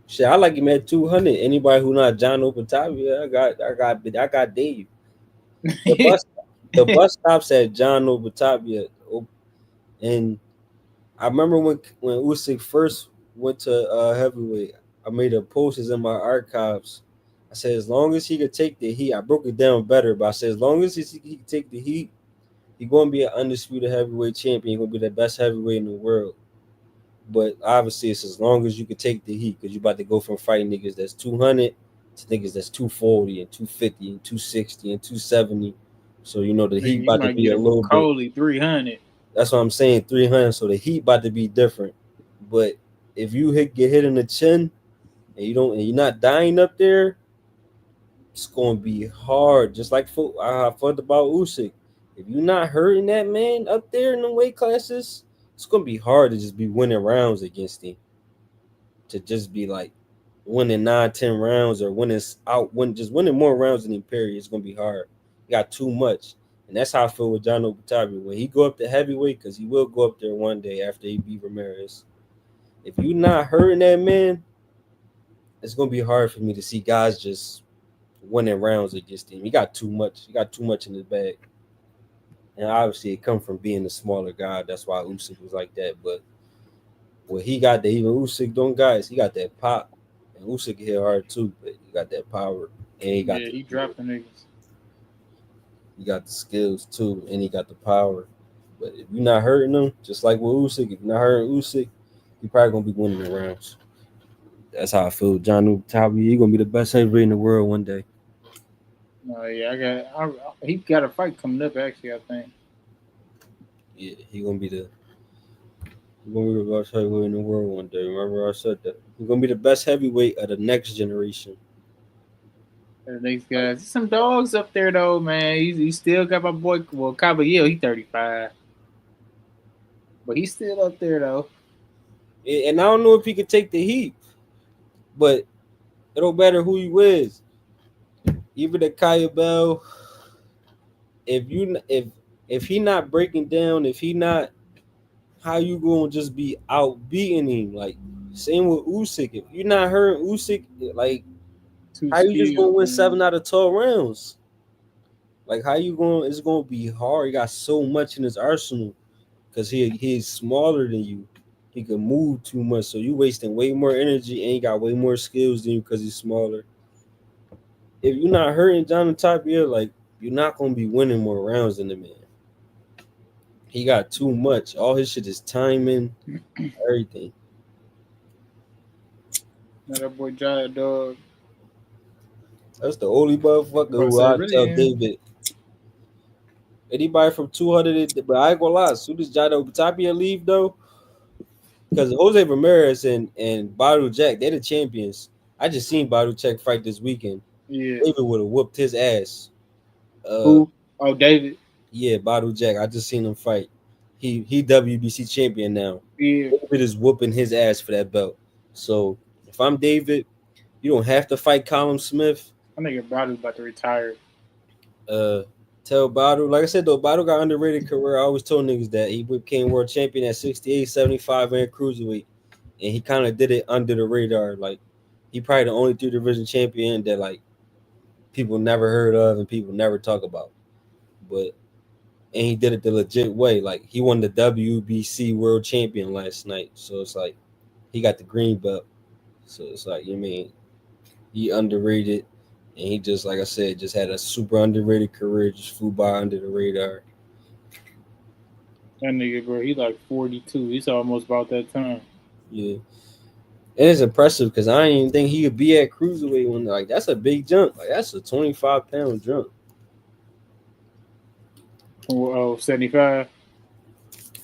Shit, I like him at 200. Anybody who not John Opatavia, I got Dave. The bus the bus stops at John Opatavia, and I remember when Usyk first went to heavyweight, I made a post in my archives. I said as long as he could take the heat, I broke it down better, but I said as long as he could take the heat, he's gonna be an undisputed heavyweight champion. He's gonna be the best heavyweight in the world. But obviously, it's as long as you could take the heat, because you're about to go from fighting niggas that's 200 to niggas that's 240 and 250 and 260 and 270. So the Man, heat you about to might be get a a little bit. Coley 300. That's what I'm saying, 300. So the heat about to be different. But if you get hit in the chin and you're not dying up there, it's gonna be hard. Just like I thought about Usyk. If you're not hurting that man up there in the weight classes, it's gonna be hard to just be winning rounds against him. To just be like winning 9, 10 rounds or just winning more rounds than Perry, it's gonna be hard. He got too much. And that's how I feel with John Obatabi. When he go up to heavyweight, because he will go up there one day after he beat Ramirez. If you not hurting that man, it's gonna be hard for me to see guys just winning rounds against him. He got too much. He got too much in his bag. And obviously it come from being a smaller guy. That's why Usyk was like that. But what he got that even Usyk don't got is he got that pop. And Usyk hit hard too, but he got that power. And he got Yeah, the he skills. dropped the niggas. He got the skills too, and he got the power. But if you're not hurting him, just like with Usyk, if you're not hurting Usyk, he probably gonna be winning the rounds. That's how I feel. John Tabi, he gonna be the best heavyweight in the world one day. Oh yeah, he got a fight coming up actually. I think. Yeah, he gonna be the best heavyweight in the world one day. Remember I said that. He's gonna be the best heavyweight of the next generation. The next Like, guys, there's some dogs up there though, man. He still got my boy. Well, Caballero, he 35, but he's still up there though. and I don't know if he could take the heat, but it don't matter who he is. Even the Kaya Bell, if he not breaking down, if he not, how you gonna just be out beating him? Like same with Usyk. If you're not hurting Usyk, like Too how you just gonna skilled, win man. 7 out of 12 rounds? Like how you going? It's gonna be hard. He got so much in his arsenal because he's smaller than you. He can move too much, so you wasting way more energy, and he got way more skills than you because he's smaller. If you're not hurting John Tapia, like you're not gonna be winning more rounds than the man. He got too much. All his shit is timing, everything. Now that boy Jaya dog. That's the only motherfucker About to who say I really, tell yeah. David. Anybody from 200, but I ain't gonna lie. As soon as Jado Tapia leave though, because Jose Ramirez and Badu Jack, they're the champions. I just seen Badu Jack fight this weekend. Yeah. David would have whooped his ass. Uh, Who? Oh, David. yeah, Badu Jack. I just seen him fight. He WBC champion now. Yeah. David is whooping his ass for that belt. So if I'm David, you don't have to fight Colin Smith. I think Brody's about to retire. Uh, Tell Battle, like I said though, Battle got underrated career. I always told niggas that he became world champion at 68, 75 and cruiserweight, and he kind of did it under the radar. Like he probably the only three division champion that like people never heard of and people never talk about. But and he did it the legit way. Like he won the WBC world champion last night, so it's like he got the green belt. So it's like you mean he underrated, and he just like I said, just had a super underrated career. Just flew by under the radar. That nigga, bro, he like 42. He's almost about that time. Yeah, it is impressive because I didn't even think he could be at cruiserweight when like that's a big jump. Like that's a 25-pound jump. Oh, 75.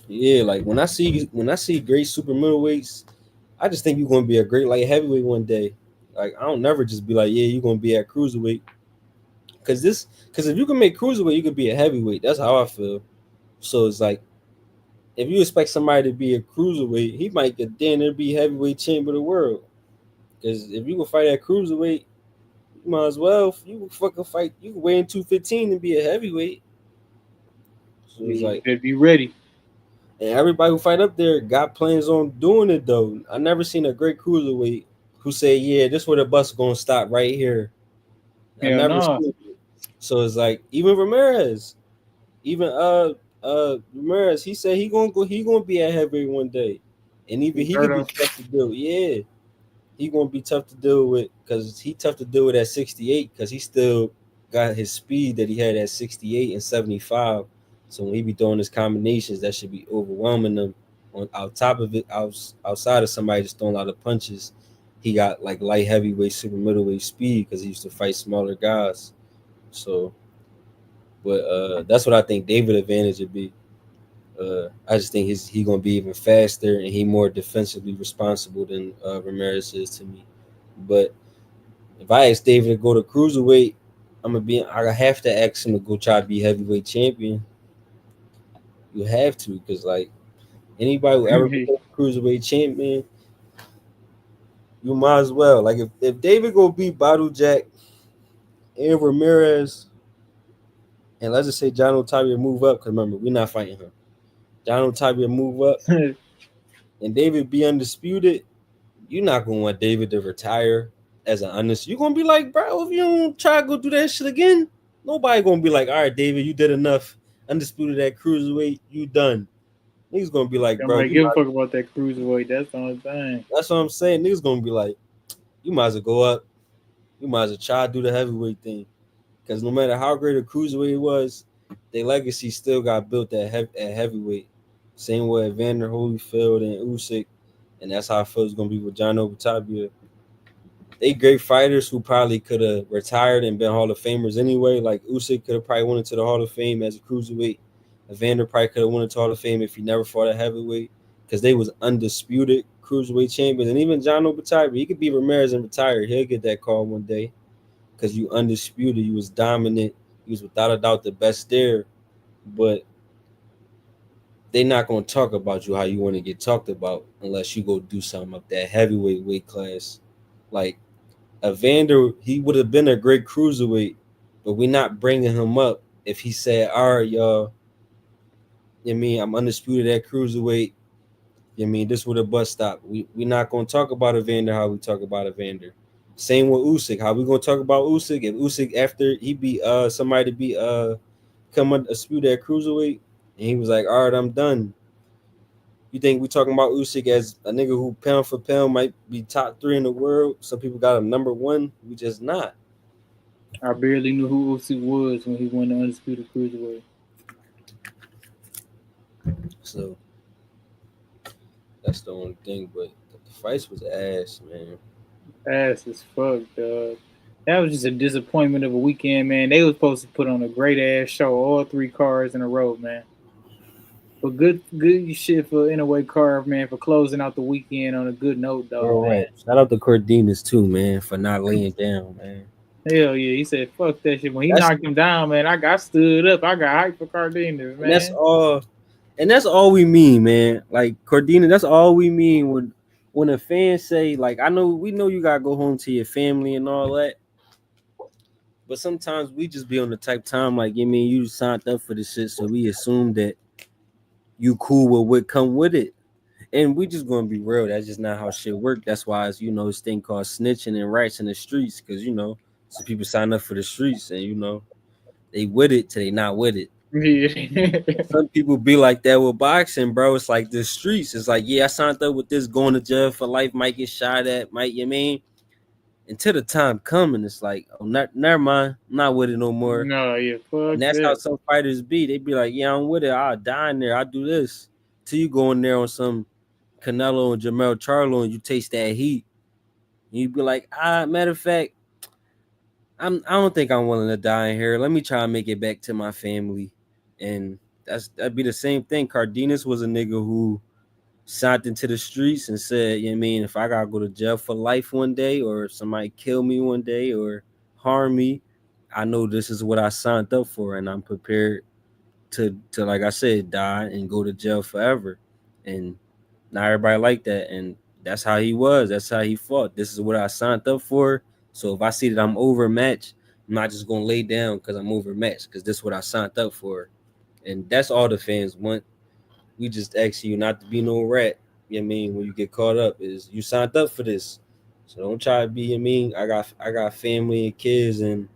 Yeah, like when I see great super middleweights, I just think you're gonna be a great light heavyweight one day. Like I don't never just be like, yeah, you're gonna be at cruiserweight. Cause if you can make cruiserweight, you could be a heavyweight. That's how I feel. So it's like if you expect somebody to be a cruiserweight, he might get then there be heavyweight champion of the world. Because if you can fight at cruiserweight, you might as well you can fucking fight. You can weigh in 215 and be a heavyweight. So Yeah, it's you like, better be ready. and everybody who fight up there got plans on doing it though. I never seen a great cruiserweight who say, "Yeah, this where the bus gonna stop right here." I Hell never no. seen it. So it's like even Ramirez, even Ramirez, he said he gonna be a heavyweight one day, and even he could be Roberto. tough to do. Yeah, he gonna be tough to deal with because he tough to deal with at 68 because he still got his speed that he had at 68 and 75. So when he be throwing his combinations, that should be overwhelming them. On top of it, outside of somebody just throwing a lot of punches, he got like light heavyweight, super middleweight speed because he used to fight smaller guys. So, but that's what I think David advantage would be. I just think he gonna be even faster and he more defensively responsible than Ramirez is to me. But if I ask David to go to cruiserweight, I have to ask him to go try to be heavyweight champion. You have to because like anybody who ever became cruiserweight champion, you might as well. Like if David go beat Badu Jack and Ramirez, and let's just say John Otavia move up, because remember we're not fighting him. John Otavia move up and David be undisputed. You're not gonna want David to retire as an undisputed. You're gonna be like, bro, if you don't try to go do that shit again, nobody gonna be like, all right, David, you did enough. Undisputed at cruiserweight, you done. Niggas gonna be like, bro, Nobody you give a might, fuck about that cruiserweight. That's the only thing. that's what I'm saying. Niggas gonna be like, you might as well go up. You might as well try to do the heavyweight thing. Because no matter how great a cruiserweight was, their legacy still got built at heavyweight. Same way Vander Holyfield and Usyk, and that's how I feel it's gonna be with John Obatavia. They great fighters who probably could have retired and been Hall of Famers anyway. Like Usyk could have probably went into the Hall of Fame as a cruiserweight. Evander probably could have went into Hall of Fame if he never fought a heavyweight because they was undisputed cruiserweight champions. And even John Obatavia, he could be Ramirez and retired. He'll get that call one day because you undisputed, you was dominant, you was without a doubt the best there. But they not gonna talk about you how you want to get talked about unless you go do something up that heavyweight weight class. Like Evander, he would have been a great cruiserweight, but we're not bringing him up if he said, "All right, y'all, you know mean I'm undisputed at cruiserweight. You know mean this would a bus stop. We not gonna talk about Evander how we talk about Evander. Same with Usyk. How we gonna talk about Usyk if Usyk after he beat somebody beat come undisputed at cruiserweight and he was like, all right, I'm done. You think we talking about Usyk as a nigga who pound for pound might be top 3 in the world? Some people got him number 1. We just not. I barely knew who Usyk was when he won the undisputed cruiserweight. So that's the only thing. But the fights was ass, man. Ass as fuck, dog. That was just a disappointment of a weekend, man. They was supposed to put on a great ass show, all 3 cards in a row, man. But good shit for Inaway Carve, man, for closing out the weekend on a good note, though, All man. right. Shout out to Cordenas too, man, for not laying down, man. Hell yeah, he said fuck that shit. When he That's knocked him down, man, I got stood up. I got hyped for Cardenas, and that's man. all and that's all we mean, man. Like Cordina, that's all we mean when a fan say, like, I know we know you gotta go home to your family and all that. But sometimes we just be on the type time like, you mean you signed up for this shit, so we assume that you cool with what come with it. And we just gonna be real. That's just not how shit work. That's why it's this thing called snitching and rights in the streets. Cause some people sign up for the streets and they with it till they not with it. Yeah. Some people be like that with boxing, bro. It's like the streets. It's like, yeah, I signed up with this, going to jail for life, might get shot at, might you mean? Until the time coming, it's like, oh, never mind, I'm not with it no more. No, yeah, And fuck that's how that. some fighters be. They be like, yeah, I'm with it. I'll die in there. I'll do this. Till you go in there on some Canelo and Jamel Charlo and you taste that heat. And you be like, matter of fact, I don't think I'm willing to die in here. Let me try and make it back to my family. And that'd be the same thing. Cardenas was a nigga who signed into the streets and said, you know what I mean, if I gotta go to jail for life one day, or if somebody kill me one day or harm me, I know this is what I signed up for, and I'm prepared to like I said, die and go to jail forever. And not everybody like that, and that's how he was. That's how he fought. This is what I signed up for. So if I see that I'm overmatched, I'm not just gonna lay down because I'm overmatched, because this is what I signed up for. And that's all the fans want. We just ask you not to be no rat. You know what I mean? When you get caught up, is you signed up for this. So don't try to be, you know what I mean? I got family and kids, and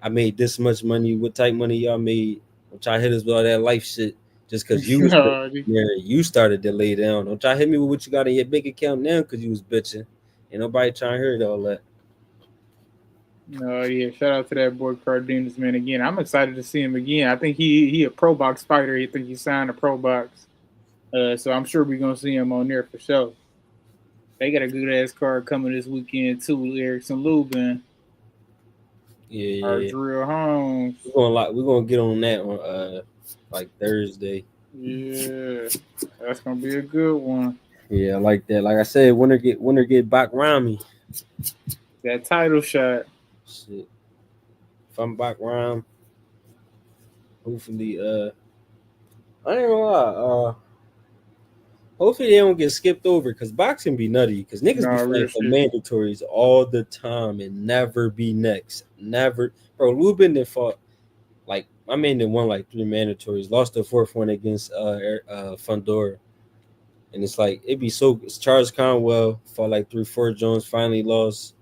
I made this much money. What type money y'all made? Don't try to hit us with all that life shit just because you was No, there. You started to lay down. Don't try to hit me with what you got in your bank account now because you was bitching. Ain't nobody trying to hear all that. no, yeah. Shout out to that boy Cardenas, man. Again, I'm excited to see him again. I think he a pro box fighter. I think he signed a pro box. So I'm sure we're gonna see him on there for sure. They got a good ass card coming this weekend too. Erickson Lubin, Yeah, our yeah. Drill Holmes. We're gonna get on that on like Thursday. Yeah, that's gonna be a good one. Yeah, I like that. Like I said, winner get back around me. That title shot. Shit. If I'm back around, hopefully I ain't gonna lie, hopefully they don't get skipped over because boxing be nutty because niggas No, be real fighting for shit. mandatories all the time and never be next. Never, bro. Lubin that fought like my man that won like 3 mandatories, lost the fourth one against Fundora, and it's like it be so. It's Charles Conwell fought like 3-4 Jones, finally lost.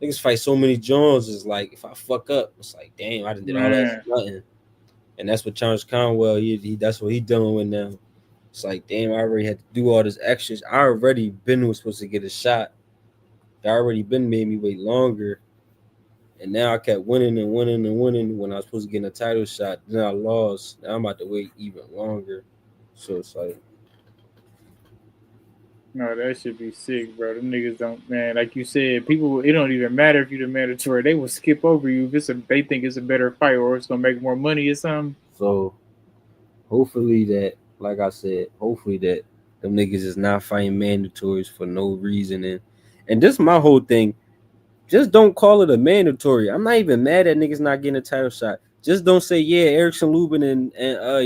Niggas fight so many Jones. It's like if I fuck up, it's like damn, I done did all that Man, for nothing. And that's what Charles Conwell he that's what he dealing with now. It's like, damn, I already had to do all this extras. I already been was supposed to get a shot. They already been made me wait longer. And now I kept winning and winning and winning when I was supposed to get a title shot. Then I lost. Now I'm about to wait even longer. So it's like, no, that should be sick, bro. Them niggas don't, man. Like you said, people. It don't even matter if you the mandatory. They will skip over you if they think it's a better fight or it's gonna make more money or something. so hopefully that, like I said, hopefully that them niggas is not fighting mandatories for no reason. And this is my whole thing. Just don't call it a mandatory. I'm not even mad at niggas not getting a title shot. Just don't say, yeah, Erickson Lubin and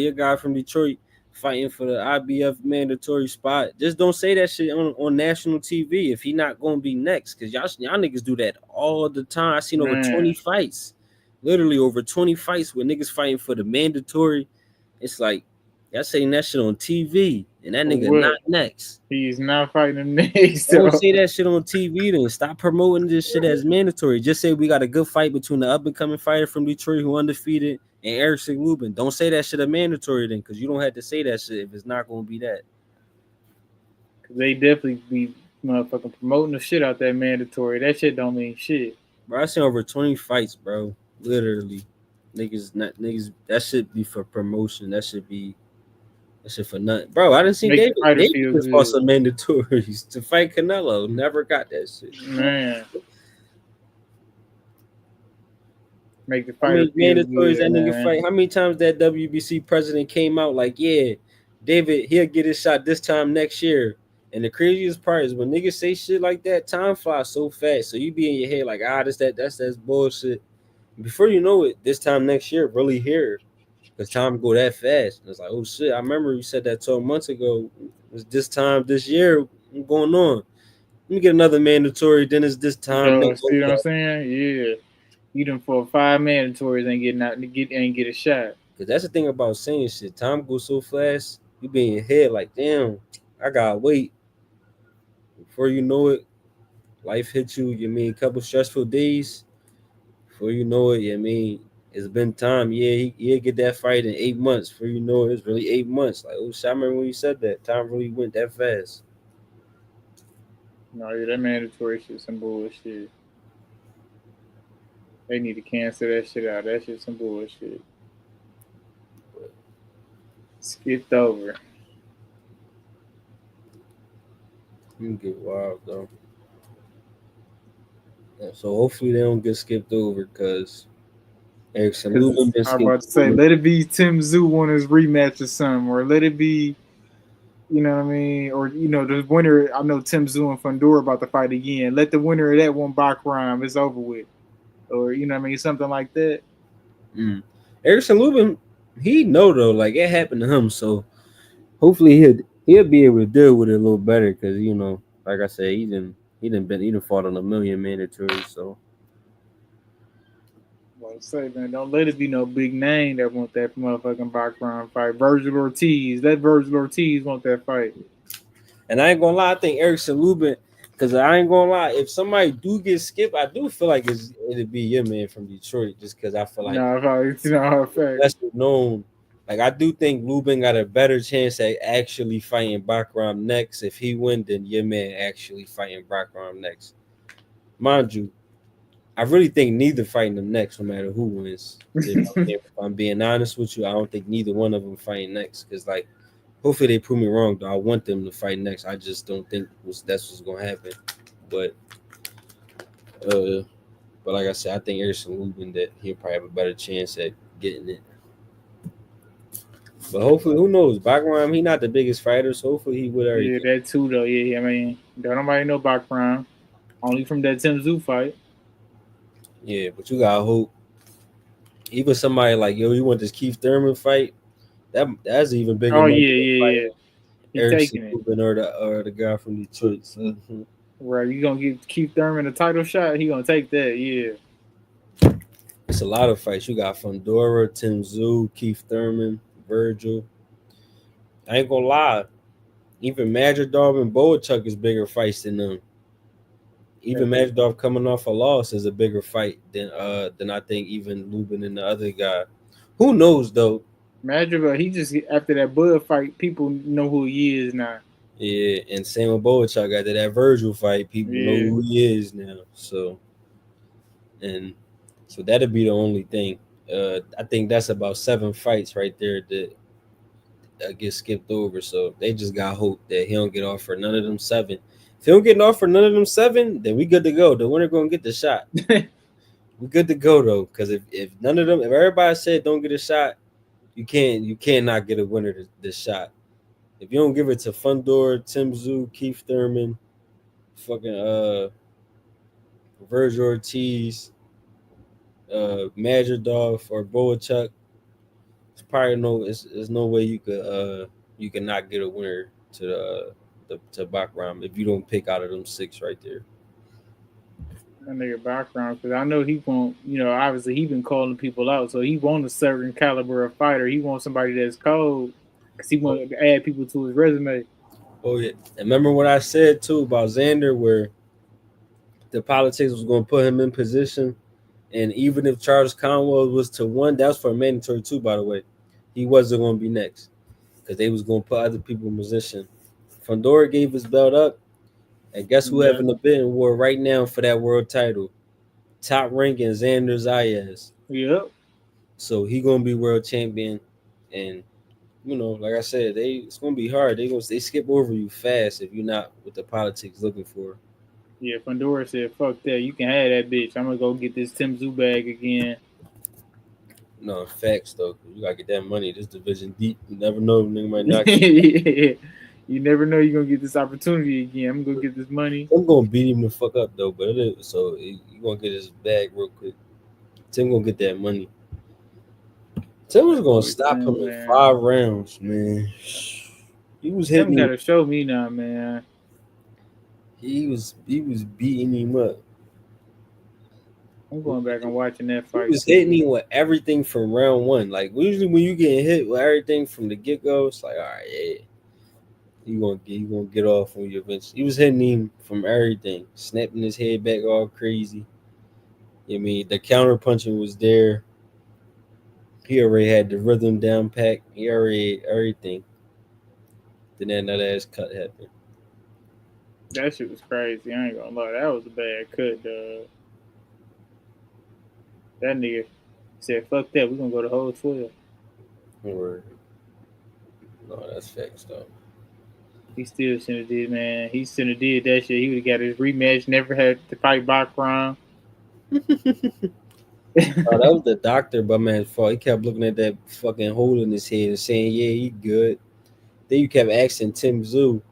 your guy from Detroit fighting for the IBF mandatory spot. Just don't say that shit on national TV if he not gonna be next. Cause y'all niggas do that all the time. I seen over Man, 20 fights. Literally over 20 fights with niggas fighting for the mandatory. It's like y'all saying that shit on TV and that for nigga not what? next. He's not fighting them next. Don't So. say that shit on TV then. Stop promoting this shit as mandatory. Just say we got a good fight between the up and coming fighter from Detroit who undefeated and Erickson Lubin. Don't say that shit a mandatory then, because you don't have to say that shit if it's not gonna be that. They definitely be motherfucking promoting the shit out that mandatory. That shit don't mean shit. Bro, I seen over 20 fights, bro. Literally. Niggas that should be for promotion. That shit for nothing. Bro, I didn't see Make the David. fighter David feel just fought good. some mandatories to fight Canelo. Never got that shit. Man, make the How fighter many feel mandatories good, that nigga man. fight? How many times that WBC president came out like, yeah, David, he'll get his shot this time next year. And the craziest part is when niggas say shit like that, time flies so fast. So you be in your head like, that's bullshit. Before you know it, this time next year, really here. Because time go that fast. And it's like, oh shit, I remember you said that 12 months ago. It's this time this year. What's going on? Let me get another mandatory. Then it's this time No, next. see what I'm saying? Yeah. You done for 5 mandatories ain't getting out to get ain't get a shot. Cause that's the thing about saying shit. Time goes so fast. You be in your head like, damn, I gotta wait. Before you know it, life hits you. You mean a couple stressful days. Before you know it, you mean it's been time. Yeah, he'll get that fight in 8 months. Before you know it, it's really 8 months. Like, oh shit, I remember when you said that. Time really went that fast. No, yeah, that mandatory shit some bullshit. They need to cancel that shit out. That shit some bullshit. Skipped over. You get wild though. Yeah, so hopefully they don't get skipped over because Erickson Lubin Cause been I'm skipped about to say, over. let it be Tim Zoo on his rematch or something, or let it be, you know what I mean, or the winner. I know Tim Zoo and Fundora about to fight again. Let the winner of that one by crime. It's over with, or you know what I mean, something like that. Mm. Erickson Lubin, he know though, like it happened to him. So hopefully he'll be able to deal with it a little better because like I said, he didn't fought on a million mandatories. So Well, say man, don't let it be no big name that want that motherfucking by crime fight. Virgil Ortiz, let Virgil Ortiz want that fight. and I ain't gonna lie, I think Erickson Lubin, because I ain't gonna lie, if somebody do get skipped, I do feel like it'd be your man from Detroit, just because I feel like No, it's not a fact. lesser known. Like I do think Lubin got a better chance at actually fighting Bakram next. If he win, then your man actually fighting Bakram next. Mind you, I really think neither fighting them next, no matter who wins. If I'm being honest with you, I don't think neither one of them fighting next. Because like, hopefully they prove me wrong. Though I want them to fight next. I just don't think that's what's gonna happen. But uh, but like I said, I think Erison Lubin that he'll probably have a better chance at getting it. But hopefully, who knows? Bakram, he not the biggest fighter, so hopefully he would Yeah, everything. that too though. Yeah, I mean, don't nobody know about crime. Only from that Tim Zoo fight. Yeah, but you gotta hope. Even somebody like you want this Keith Thurman fight? That's even bigger Oh money yeah, than yeah, yeah. fighting He Erison taking it. Lubin or the guy from Detroit. So Right, you gonna give Keith Thurman a title shot? He gonna take that. Yeah. it's a lot of fights. You got Fundora, Tim Zoo, Keith Thurman, Virgil. I ain't gonna lie. Even Madridov and Boachuk is bigger fights than them. Yeah. Even Madridov coming off a loss is a bigger fight than I think even Lubin and the other guy. Who knows though? Madrigal, he just after that Bud fight, people know who he is now. Yeah, and same with Boachuk after that Virgil fight, people know Yeah. who he is now. And so that'll be the only thing. I think that's about 7 fights right there that get skipped over. So they just got hope that he don't get off for none of them 7. If he don't get off for none of them 7, then we good to go. The winner gonna get the shot. We good to go though, because if none of them, if everybody said don't get a shot, you can't not get a winner this shot. If you don't give it to Fundor, Tim Zoo, Keith Thurman, fucking Virgil Ortiz, Majordov or Boachuk, it's probably there's no way you can not get a winner to Bakram if you don't pick out of them 6 right there. That nigga background, because I know he want, obviously he been calling people out, so he want a certain caliber of fighter. He wants somebody that's cold, cause he Oh, want to add people to his resume. oh yeah, and remember what I said too about Xander, where the politics was going to put him in position, and even if Charles Conwell was to win, that was for mandatory too, by the way. He wasn't going to be next because they was going to put other people in position. Fundora gave his belt up, and guess who Yeah. having the bidding war right now for that world title? Top ranking Xander Zayas. Yep. So he gonna be world champion, and like I said, it's gonna be hard. They skip over you fast if you're not with the politics looking for. Yeah. Fundora said, "Fuck that. You can have that bitch. I'm gonna go get this Tim Zoo bag again." No facts though. You gotta get that money. This division deep. You never know. Nigga might knock you. You never know you're gonna get this opportunity again. I'm gonna go get this money. I'm gonna beat him the fuck up though, but you gonna get his bag real quick. Tim gonna get that money. Tim was That gonna boy stop him Tim, in man. 5 rounds, man. He was Tim hitting him. gotta show me now, man. He was beating him up. I'm going back and watching that He fight was too. hitting me with everything from round one. Like usually when you get hit with everything from the get go, it's like, all right, yeah, you gonna get off on your eventually. He was hitting him from everything, snapping his head back all crazy. I mean, the counter punching was there. He already had the rhythm down packed. He already had everything. Then that ass cut happened. That shit was crazy. I ain't gonna lie. That was a bad cut, dog. That nigga said, fuck that. We gonna go the whole 12. Or no, that's facts though. He still shouldn't have did, man. He shouldn't have did that shit. He would have got his rematch, never had to fight Bacron. Oh, that was the doctor, but man's fault. He kept looking at that fucking hole in his head and saying, "Yeah, he good." Then you kept asking Tim Zoo,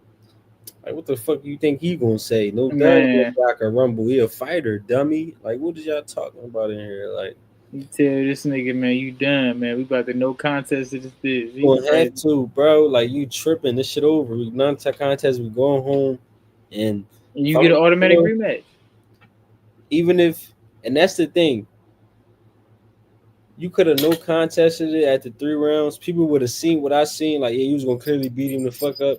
like, "What the fuck you think he gonna say?" No, that ain't no Man, Rocker Rumble. He a fighter, dummy. Like, what is y'all talking about in here? Like, you tell this nigga, man, you done, man. We about to no contest to this bitch. you He gonna have crazy. to, bro. Like, you tripping? This shit over. We non-contest. We going home, and And if you get I'm an automatic real, rematch. even if, and that's the thing. You could have no contested it at the 3 rounds. People would have seen what I seen. Like, yeah, you was gonna clearly beat him the fuck up.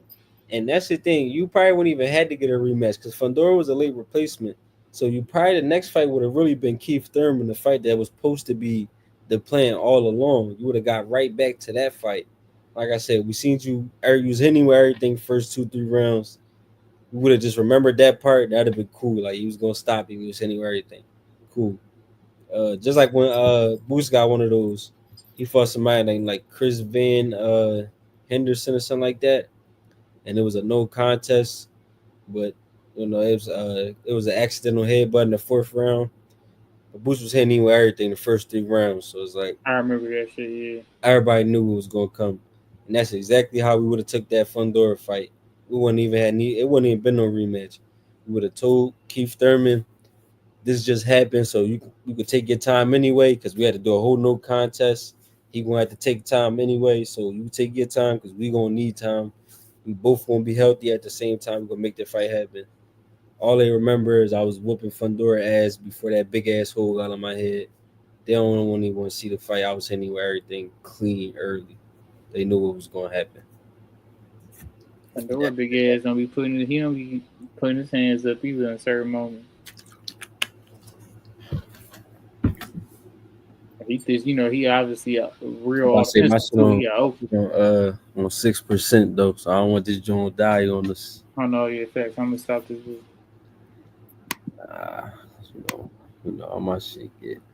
And that's the thing. You probably wouldn't even had to get a rematch because Fundora was a late replacement. So you probably the next fight would have really been Keith Thurman, the fight that was supposed to be the plan all along. You would have got right back to that fight. Like I said, we seen you was hitting with everything first 2-3 rounds. We would have just remembered that part. That'd have been cool. Like he was gonna stop him. He was hitting with everything. Cool. Just like when Boost got one of those, he fought somebody named like Chris Van Henderson or something like that, and it was a no contest. But it was an accidental headbutt in the fourth round. But Boost was hitting him with everything the first 3 rounds, so it's like I remember that shit, yeah. everybody knew it was gonna come, and that's exactly how we would have took that Fundora fight. We wouldn't even had it wouldn't even been no rematch. We would have told Keith Thurman this just happened, so you could take your time anyway because we had to do a whole no contest. He gonna have to take time anyway, so you take your time because we gonna need time. We both gonna be healthy at the same time. We gonna make the fight happen. All they remember is I was whooping Fundora ass before that big ass hole got on my head. They don't want to see the fight. I was hitting with everything clean early. They knew what was gonna happen. Pandora big ass don't be he don't be putting his hands up either in certain moments. He thinks, he obviously a real I say my offensive shit too. He got open. on 6% though, so I don't want this joint to die on this. I don't know the effects. I'm gonna stop this. Uh, you know, all my shit get